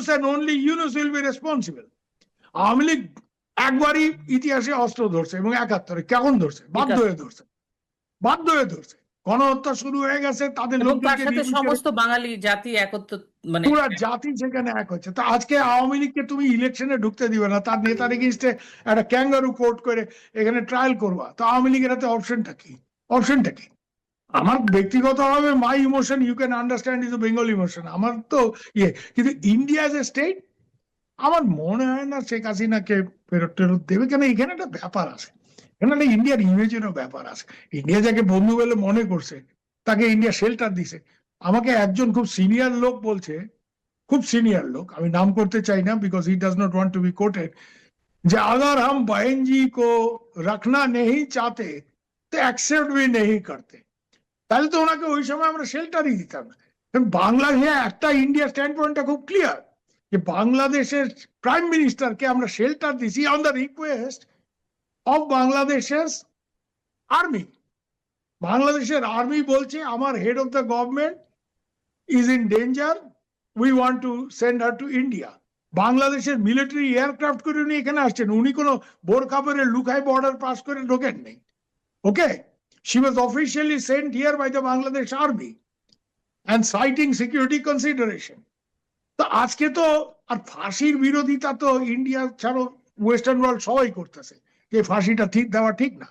Yunus and only Yunus will be responsible. Awami League একবারই ইতিহাসে অস্ত্র ধরছে এবং 71-এ কেমন ধরছে? বাধ্য হয়ে ধরছে। গণহত্যা শুরু হয়ে গেছে, তাদের এবং তার লোকদেরকে সাথে সমস্ত বাঙালি জাতি একত্র, মানে পুরা জাতি সেখানে এক হচ্ছে। তো আজকে আওয়ামী লীগকে তুমি ইলেকশনে ঢুকতে দিবে না, তার নেতার এগেইনস্টে একটা ক্যাঙ্গারু কোর্ট করে এখানে ট্রায়াল করবা, তো আওয়ামী লীগের হাতে অপশনটা কি? আমার ব্যক্তিগতভাবে my emotion you can understand is Bengal emotion, আমার তো কিন্তু ইন্ডিয়া এজ এ স্টেট আমার মনে হয় না শেখ হাসিনাকে ফেরত দেবে। কেন এখানে একটা ব্যাপার আছে, এখানে একটা ইন্ডিয়ার ইমেজেরও ব্যাপার আছে। ইন্ডিয়া যাকে বন্ধু বলে মনে করছে তাকে ইন্ডিয়া শেল্টার দিছে। আমাকে একজন খুব সিনিয়র লোক বলছে, খুব সিনিयर लोग, আমি নাম করতে চাই না because he does not want to be quoted, যে अगर हम बहन जी को रखना नहीं चाहते तो एक्सेप्ट भी नहीं करते, তাহলে তো ওনাকে ওই সময় আমরা শেল্টারই দিতাম না। বাংলাদেশে একটা ইন্ডিয়া স্ট্যান্ড পয়েন্টটা খুব ক্লিয়ার যে বাংলাদেশের প্রাইম মিনিস্টারকে আমরা শেল্টার দিছি অন দ্য রিকোয়েস্ট অফ বাংলাদেশের আর্মি। বাংলাদেশের আর্মি বলছে আমার head of the government is in danger, we want to send her to India. বাংলাদেশের মিলিটারি এয়ারক্রাফট করে উনি এখানে আসছেন, উনি কোনো বোরখা পরে লুকাই বর্ডার পাস করে ঢোকেন নেই। ওকে, she was officially sent here by the Bangladesh Army and citing security consideration. তো আজকে তো আর ফাঁসির বিরোধিতা তো ইন্ডিয়া ছাড়ো ওয়েস্টার্ন ওয়ার্ল্ড সবাই করতেছে যে ফাঁসিটা দেওয়া ঠিক না।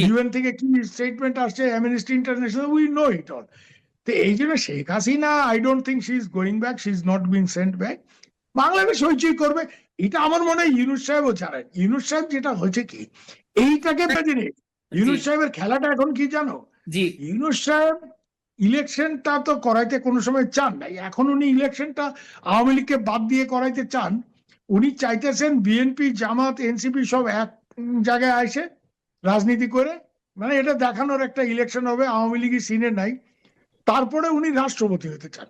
ইউএন থেকে কি স্টেটমেন্ট আসছে, Amnesty International, we know it all. তো এই জন্য Sheikh Hasina I don't think she is going back, she is not being sent back. Bangladesh হইচই করবে, এটা আমার মনে হয় ইউনুস সাহেবও জানেন। ইউনুস সাহেব যেটা হয়েছে কি, এইটাকে বেঁধে নেই। ইউনুস সাহেবের খেলাটা এখন কি জানো, ইউনুস সাহেব ইলেকশনটা তো করাইতে কোনো সময় চান নাই, এখন উনি ইলেকশনটা আওয়ামী লীগকে বাদ দিয়ে করাইতে চান। উনি চাইতেছেন বিএনপি জামাত এনসিপি সব এক জায়গায় আসে রাজনীতি করে, মানে এটা দেখানোর একটা ইলেকশন হবে আওয়ামী লীগই সিনে নাই, তারপরে উনি রাষ্ট্রপতি হতে চান।